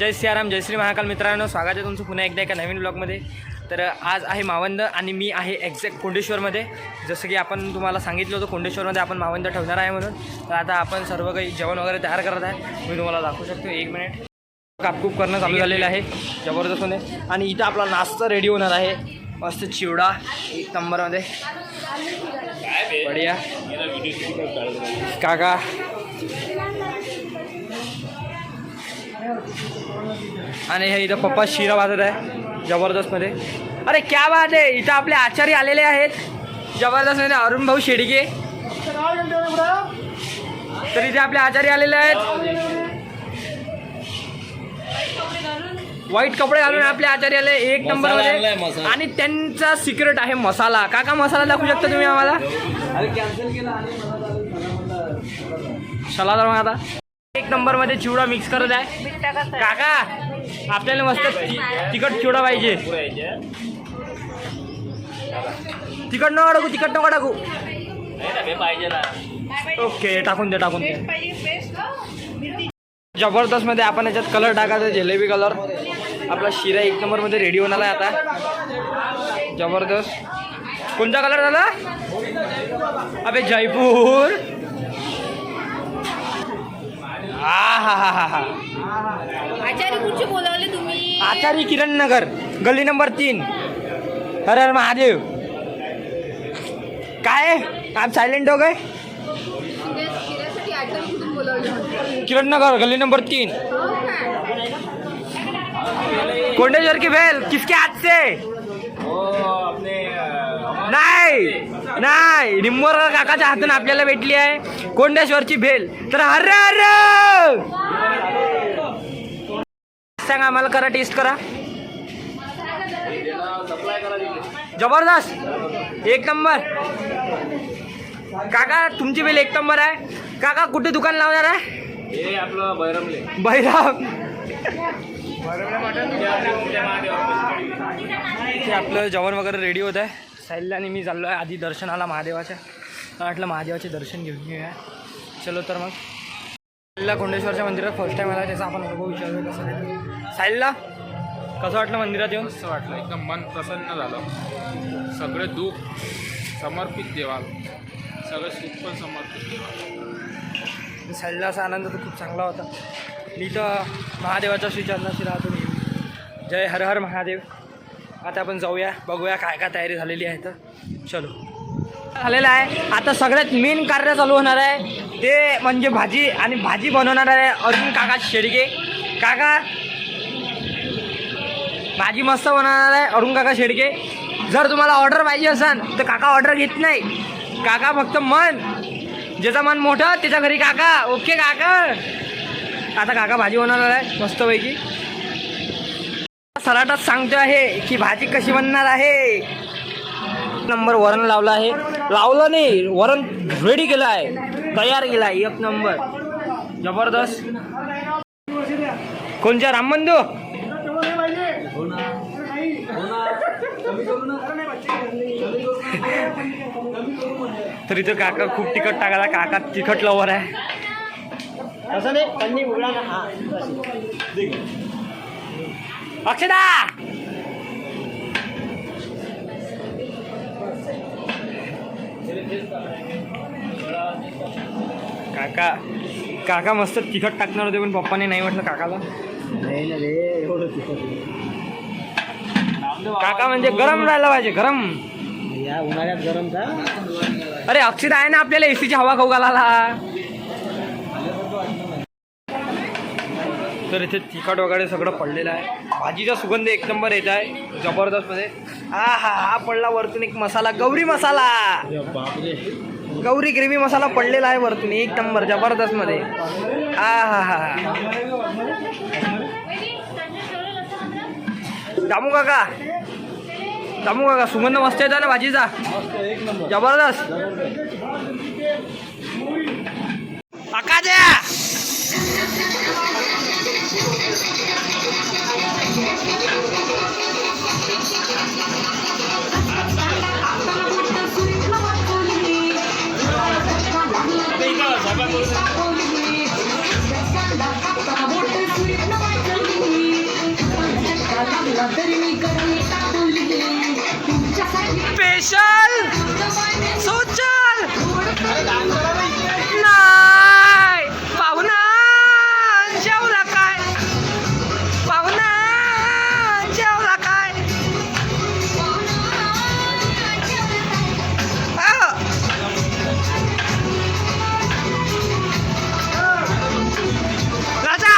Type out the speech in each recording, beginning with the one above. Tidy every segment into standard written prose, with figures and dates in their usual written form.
जय सियाराम, जय श्री महाकाल. मित्रांनो, स्वागत आहे तुमचं पुन्हा एकदा एका नवीन ब्लॉगमध्ये. तर आज आहे मावंद आणि मी आहे एक्झॅक्ट कोंडेश्वरमध्ये. जसं की आपण तुम्हाला सांगितलं होतं कोंडेश्वरमध्ये आपण मावंद ठेवणार आहे म्हणून. तर आता आपण सर्व काही जेवण वगैरे तयार करत आहे. मी तुम्हाला दाखवू शकतो. 1 मिनिट. कापकूप करणं चालू झालेलं आहे जबरदस्तपणे. आणि इथं आपला नाश्ता रेडी होणार आहे. मस्त चिवडा 1 नंबरमध्ये. बढिया काका. आणि हे इथं पप्पा शिरा वाजत आहे जबरदस्तमध्ये. अरे क्या बात आहे. इथं आपले आचार्य आलेले आहेत जबरदस्तमध्ये, अरुण भाऊ शेडगे. तर इथे आपले आचार्य आलेले आहेत व्हाईट कपडे घालून. आपले आचार्य आले 1 नंबरमध्ये. आणि त्यांचा सिक्रेट आहे मसाला. काका मसाला दाखवू शकता तुम्ही आम्हाला? चला तर मग आता 1 नंबरमध्ये चिवडा मिक्स करत आहे काका. आपल्याला मस्त तिखट चिवडा पाहिजे. तिखट नको टाकू, तिखट नको टाकू. ओके, टाकून दे, टाकून दे. जबरदस्तमध्ये आपण याच्यात कलर टाकायचा, जिलेबी कलर. आपला शिरा 1 नंबरमध्ये रेडी होणार आहे आता. जबरदस्त. कोणता कलर झाला? अबे जयपूर. हा हा हा हा हा. आचार्य कुठचे बोलावले तुम्ही? आचार्य किरण नगर, गल्ली नंबर 3. हर हर महादेव. काय आप सायलेंट हो गए? शिऱ्यासाठी आचार्य कुठून बोलावले? किरण नगर, गली नंबर 3. कोंडेश्वर की भेल किसके हाथ से? नाही नाही, निंबोरकर काकाच्या हातून आपल्याला भेटली आहे कोंडेश्वरची भेल. तर हर हर सांग आम्हाला, करा, टेस्ट करा. जबरदस्त 1 नंबर. काका तुमची बेल 1 नंबर आहे. काका कुठे दुकान लावणार आहे? हे आपलं बैरमले. बैराम. ते आपलं जेवण वगैरे रेडी होत आहे. साहिलला आणि मी चाललो आहे आधी दर्शनाला महादेवाच्या. म्हटलं महादेवाचे दर्शन घेऊन येऊया. चलो तर मग. साहिलला कोंडेश्वरच्या मंदिरात फर्स्ट टाईम आला, त्याचा आपण अनुभव विचारूया कसं आहे. साहिलला कसं वाटलं मंदिरात येऊन? मस्त वाटलं, एकदम मन प्रसन्न झालं. सगळे दुःख समर्पित देवाला, सगळं सुख पण समर्पित देवाला. साहिलला असा आनंद तर खूप चांगला होता. मी तर महादेवाच्या श्रीचरणाशी राहतो नेहमी. जय हर हर महादेव. आता आपण जाऊया, बघूया काय काय तयारी झालेली आहे. तर चलो झालेलं आहे. आता सगळ्यात मेन कार्य चालू होणार आहे, ते म्हणजे भाजी. आणि भाजी बनवणार आहे अरुण काका शेडगे. काका भाजी मस्त बनवणार आहे अरुण काका शेडगे. जर तुम्हाला ऑर्डर पाहिजे असेल तर काका ऑर्डर घेत नाही. काका फक्त मन, ज्याचं मन मोठं त्याच्या घरी काका. ओके काका. आता काका भाजी बनवणार आहे मस्तपैकी. सराटात सांगतो आहे की भाजी कशी बनणार आहे. नंबर वरण लावलं आहे. लावलं नाही, वरण रेडी केलं आहे, तयार केलं आहे 1 नंबर. जबरदस्त. कोणच्या राम मंदिर? तर इथं काका खूप तिखट टाकायला. काका तिखट लवर आहे. असं नाही त्यांनी उघडा ना. हा अक्षदा. काका काका मस्त तिखट टाकणार होते, पण पप्पाने नाही म्हटलं काकाला. नाही ना रे, एवढं तिखट. काका म्हणजे गरम राहायला पाहिजे, गरम. या उन्हाळ्यात गरम का? अरे अक्षदा आहे ना आपल्याला एसीची हवा खाऊ घालायला. तर इथे तिखट वगैरे सगळं पडलेलं आहे. भाजीचा सुगंध 1 नंबर येत आहे जबरदस्तमध्ये. हा पडला वरतून एक मसाला, गौरी मसाला, गौरी ग्रेव्ही मसाला पडलेला आहे वरतून 1 नंबर जबरदस्तमध्ये. दामू काका, दामू काका, सुगंध मस्त येतो ना भाजीचा, जबरदस्त. काका द्या. स्पेशल सोचल नाही पाहुणा जेवला काय पाहुणा जेवला काय राजा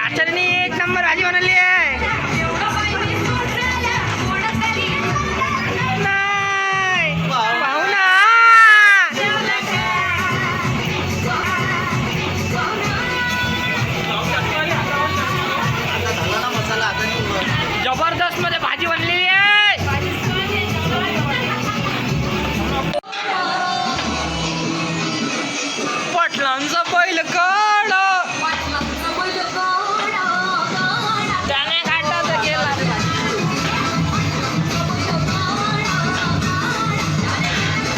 आचार्याने एक नंबर भाजी बनवली आहे नाही पाहुणा जबरदस्त मध्ये भाजी बनलेली आहे पटलांचा बैल कड त्याने काढला तर गेला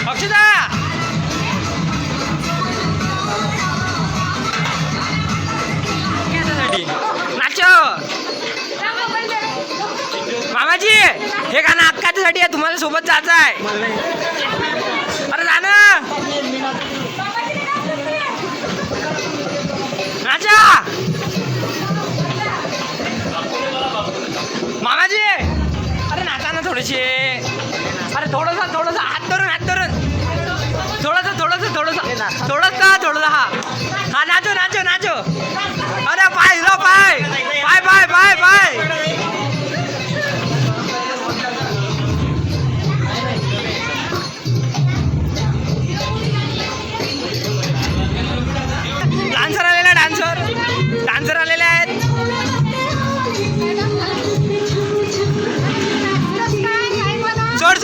अक्षदा नाचो मामाजी हे गाणं अक्काच्यासाठी आहे तुम्हाला सोबत जायचं आहे अरे जा ना नाचा मामाजी अरे नाचा ना थोडीशी अरे थोडंसं हात धरून थोडंसं हा नाचो अरे पाय डान्सर आलेले आहेत सोड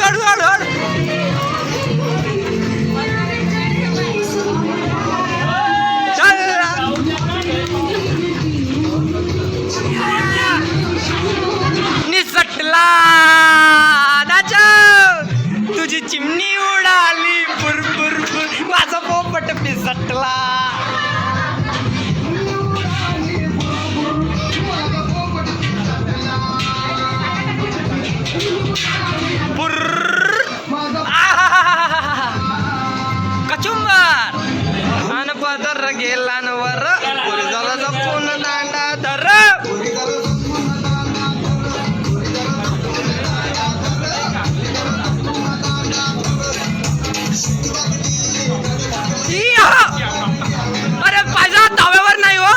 निसटला नाचो तुझी चिमणी उडाली पुरपुर माझा पोपट पिसटला कचुंबर अन पदर गेला न वर झाला जपून दांडा धर अरे पाहिजे तव्यावर नाही हो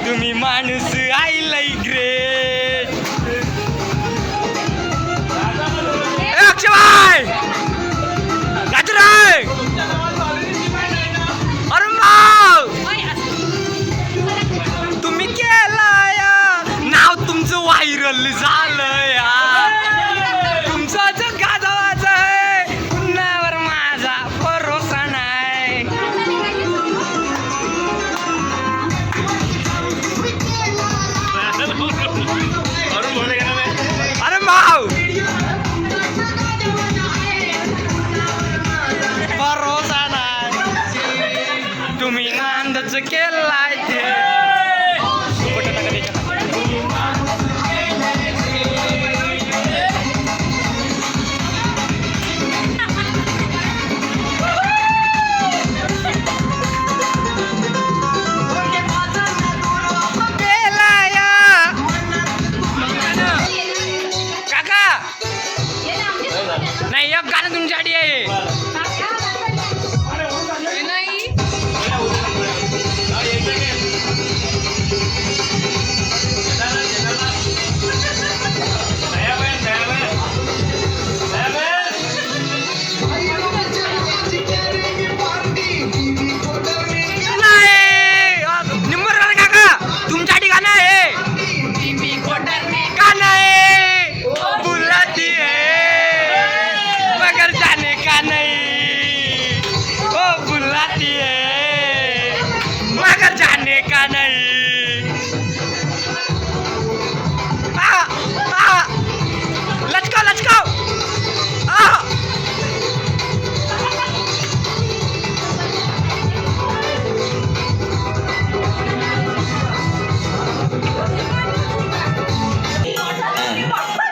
तुम्ही माणूस आय लाईक ग्रेट अक्षय गाजराय अरे तुम्ही केलाय नाव तुमचं व्हायरल झालं यार तुमचं जग गाजवायचं आहे पुन्हावर माझा भरोसा नाही अरे माव भरोसा नाही तुम्ही नांदच केलाय ते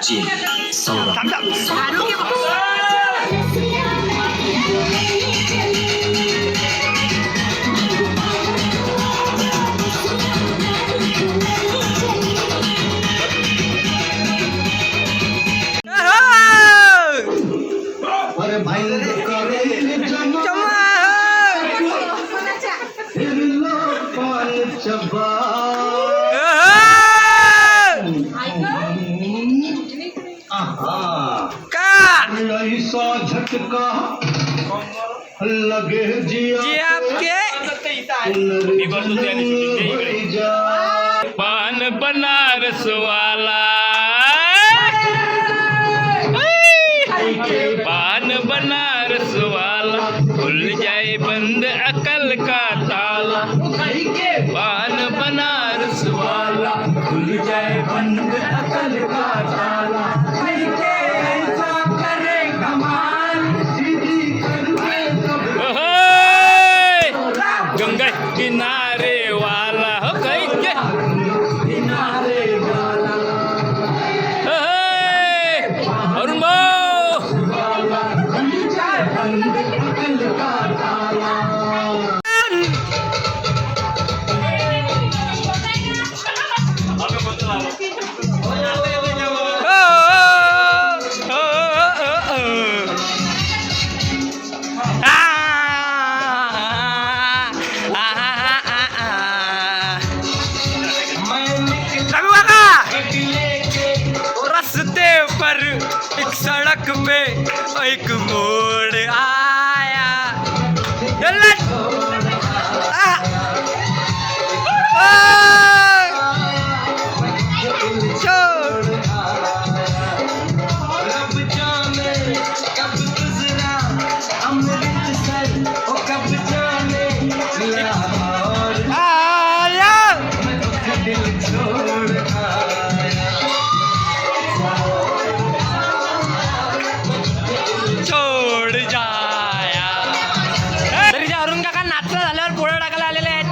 सचिन सौरभ ऐसा झटका लगे जिया पान बनारस वाला पान बनारस वाला खुल जाए बंद अकल का ताला पान बनारस वाला खुल जाए बंद अकल का ताला गंगा किनारे वाला हो कहीं के किनारे वाला अरुण रस्ते पर एक सड़क पे एक मोड़ आया छोड़ जाया तरी ते अरुण काका नाचलं झाल्यावर पोळं टाकायला आलेले आहेत.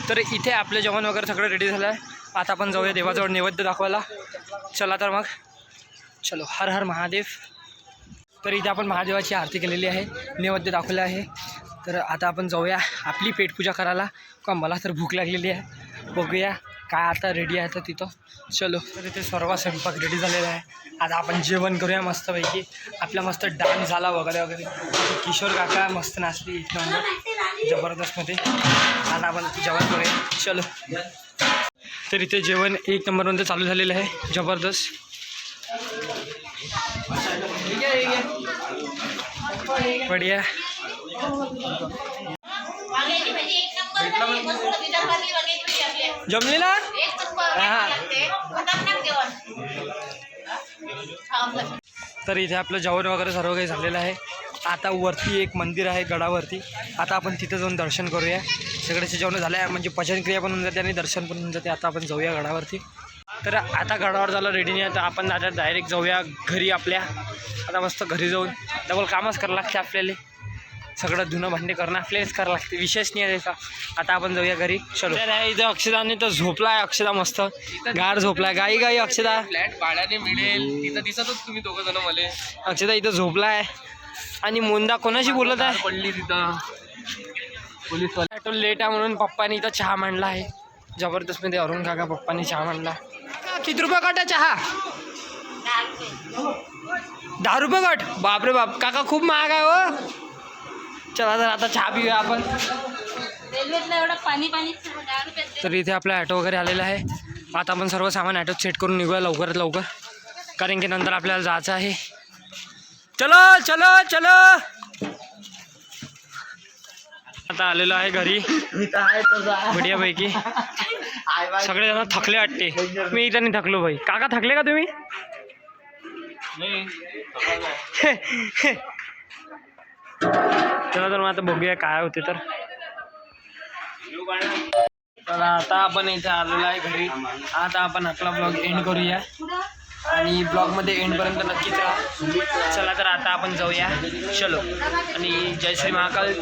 तर इथे आपलं जेवण वगैरे सगळं रेडी झालं आहे. आता आपण जाऊया देवाजवळ नैवेद्य दाखवायला. चला तर मग चलो. हर हर महादेव. तर इथे आपण महादेवाची आरती केलेली आहे, नैवेद्य दाखवलं आहे. तर आता आपण जाऊया आपली पेटपूजा करायला. का मला तर भूक लागलेली आहे. बघूया काय आता रेडी आहे तर तिथं. चलो. तर इथे सर्व स्वयंपाक रेडी झालेला आहे. आता आपण जेवण करूया मस्तपैकी. आपला मस्त डान्स झाला वगैरे वगैरे. किशोर काका मस्त नाचली एक नंबर जबरदस्तमध्ये. आता आपण जेवण करूया. चलो. तर इथे जेवण एक नंबरमध्ये चालू झालेलं आहे जबरदस्त. बढिया. जमलेला. तर इथे आपलं जेवण वगैरे सर्व काही झालेलं आहे. आता वरती एक मंदिर आहे गडावरती. आता आपण तिथं जाऊन दर्शन करूया. सगळ्याचे जेवण झालं आहे म्हणजे पचनक्रिया पण होऊन जाते आणि दर्शन पण होऊन जाते. आता आपण जाऊया गडावरती. तर आता गडावर झालं रेडी नाही. तर आपण आता डायरेक्ट जाऊया घरी आपल्या. आता मस्त घरी जाऊन डबल कामच करावं लागते आपल्याला. सगळं धुणं भांडे करणं आपल्यालाच करावं लागते. विशेष नाही आहे त्याचा. आता आपण जाऊया घरी. चलो. तर इथं अक्षदाने तर झोपला आहे. अक्षदा मस्त गाढ झोपला आहे. गाई गाई अक्षदा. फ्लॅट भाड्याने मिळेल तिथं दिसतच तुम्ही दोघं जण मला. अक्षदा इथं झोपला आहे. आणि मोंदा कोणाशी बोलत आहे. पडली तिथं पोलीस ऑटो लेट आहे म्हणून पप्पानी इथं चहा मांडला आहे जबरदस्तमध्ये. अरुण काका पप्पानी चहा मांडला. किती रुपये कट आहे चहा. 10 रुपये कट. बापरे बाप काका खूप महाग आहे हो. चला तर आता चहा पिऊया आपण. तर इथे आपला ॲटो वगैरे आलेला आहे. आता आपण सर्व सामान ॲटोत सेट करून निघूया लवकरात लवकर. कारण की नंतर आपल्याला जायचं आहे. चलो चलो चलो. आता आलेलो आहे घरी बढियापैकी. सगळेजण थकले वाटते. मी इथं नाही थकलो भाई. काका थकले का तुम्ही. चला तर मग आता बघूया काय होते. तर आता आपण इथे आलेलो आहे घरी. आता आपण आपला ब्लॉग एंड करूया. आणि ब्लॉगमध्ये एंडपर्यंत नक्कीच राहा. चला तर आता आपण जाऊया. चलो. आणि जय श्री महाकाल,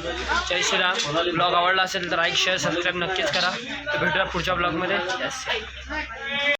जय श्रीराम. ब्लॉग आवडला असेल तर लाईक शेअर सबस्क्राईब नक्कीच करा. तर भेटूया पुढच्या ब्लॉगमध्ये. यस.